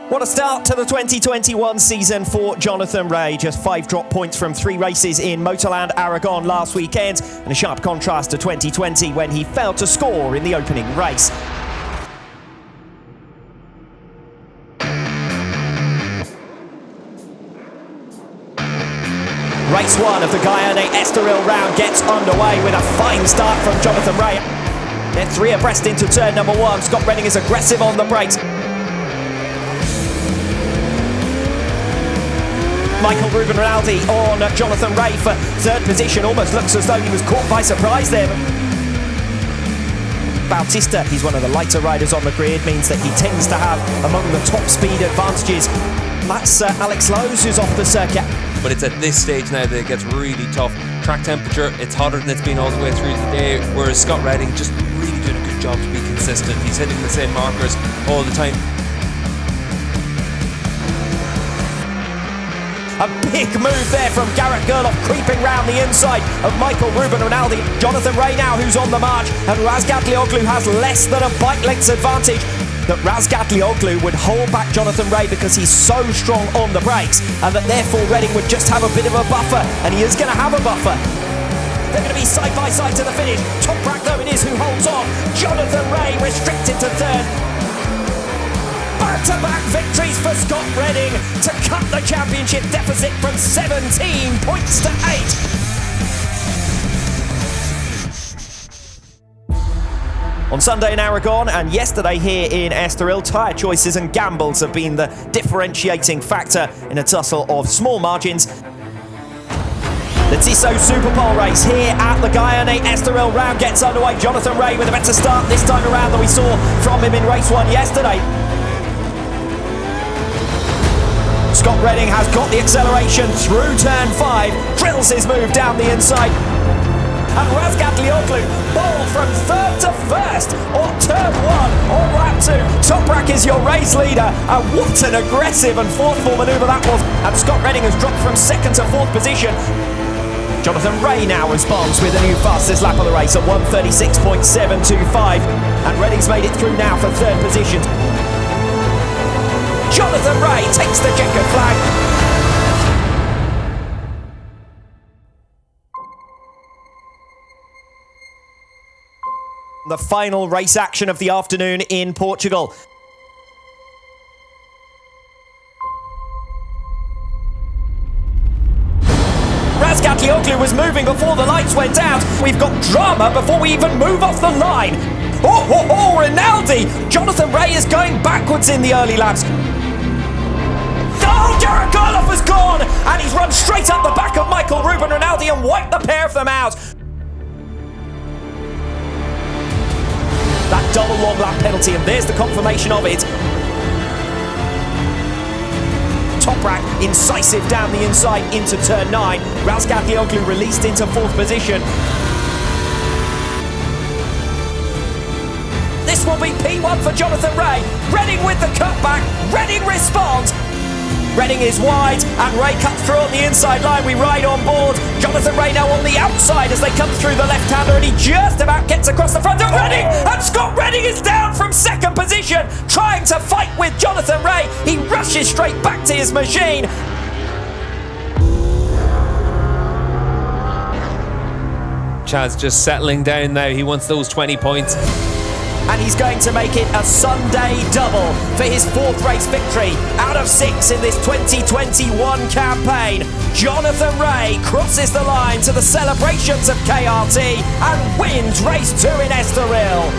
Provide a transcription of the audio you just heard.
What a start to the 2021 season for Jonathan Rea. Just 5 drop points from 3 races in Motorland Aragon last weekend, and a sharp contrast to 2020 when he failed to score in the opening race. Race 1 of the Guyane Estoril round gets underway with a fine start from Jonathan Rea. They're 3 abreast into turn number 1. Scott Redding is aggressive on the brakes. Michael Ruben Rinaldi on Jonathan Rea for 3rd position. Almost looks as though he was caught by surprise there. Bautista, he's one of the lighter riders on the grid, means that he tends to have among the top speed advantages. That's Alex Lowe's who's off the circuit. But it's at this stage now that it gets really tough. Track temperature, it's hotter than it's been all the way through the day, whereas Scott Redding just really doing a good job to be consistent. He's hitting the same markers all the time. A big move there from Garrett Gerloff, creeping round the inside of Michael Ruben Rinaldi. Jonathan Rea now who's on the march, and Razgatlioglu has less than a bike length's advantage. That Razgatlioglu would hold back Jonathan Rea because he's so strong on the brakes, and that therefore Redding would just have a bit of a buffer, and he is going to have a buffer. They're going to be side by side to the finish. Toprak though it is who holds on. Jonathan Rea restricted to 3rd. Back-to-back victories for Scott Redding to cut the championship deficit from 17 points to 8. On Sunday in Aragon and yesterday here in Estoril, tyre choices and gambles have been the differentiating factor in a tussle of small margins. The Tissot Super Pole race here at the Guyane Estoril round gets underway. Jonathan Rea with a better start this time around than we saw from him in race 1 yesterday. Scott Redding has got the acceleration through turn 5, drills his move down the inside. And Razgatlioglu ball from 3rd to 1st on turn 1 on lap 2. Toprak is your race leader, and what an aggressive and forceful manoeuvre that was. And Scott Redding has dropped from 2nd to 4th position. Jonathan Rea now responds with a new fastest lap of the race at 1:36.725, and Redding's made it through now for 3rd position. Jonathan Rea takes the checkered flag. The final race action of the afternoon in Portugal. Razgatlioglu was moving before the lights went out. We've got drama before we even move off the line. Oh, Rinaldi! Jonathan Rea is going backwards in the early laps. Oh, Garrett Gerloff has gone! And he's run straight up the back of Michael Ruben Rinaldi and wiped the pair of them out. That double long lap penalty, and there's the confirmation of it. Toprak incisive down the inside into turn 9. Razgatlioglu released into 4th position. This will be P1 for Jonathan Rea. Redding with the cutback. Redding responds. Redding is wide, and Rea cuts through on the inside line. We ride on board. Jonathan Rea now on the outside as they come through the left-hander, and he just about gets across the front of Redding, and Scott Redding is down from 2nd position, trying to fight with Jonathan Rea. He rushes straight back to his machine. Chad's just settling down now. He wants those 20 points. And he's going to make it a Sunday double for his 4th race victory out of 6 in this 2021 campaign. Jonathan Rea crosses the line to the celebrations of KRT and wins race 2 in Estoril.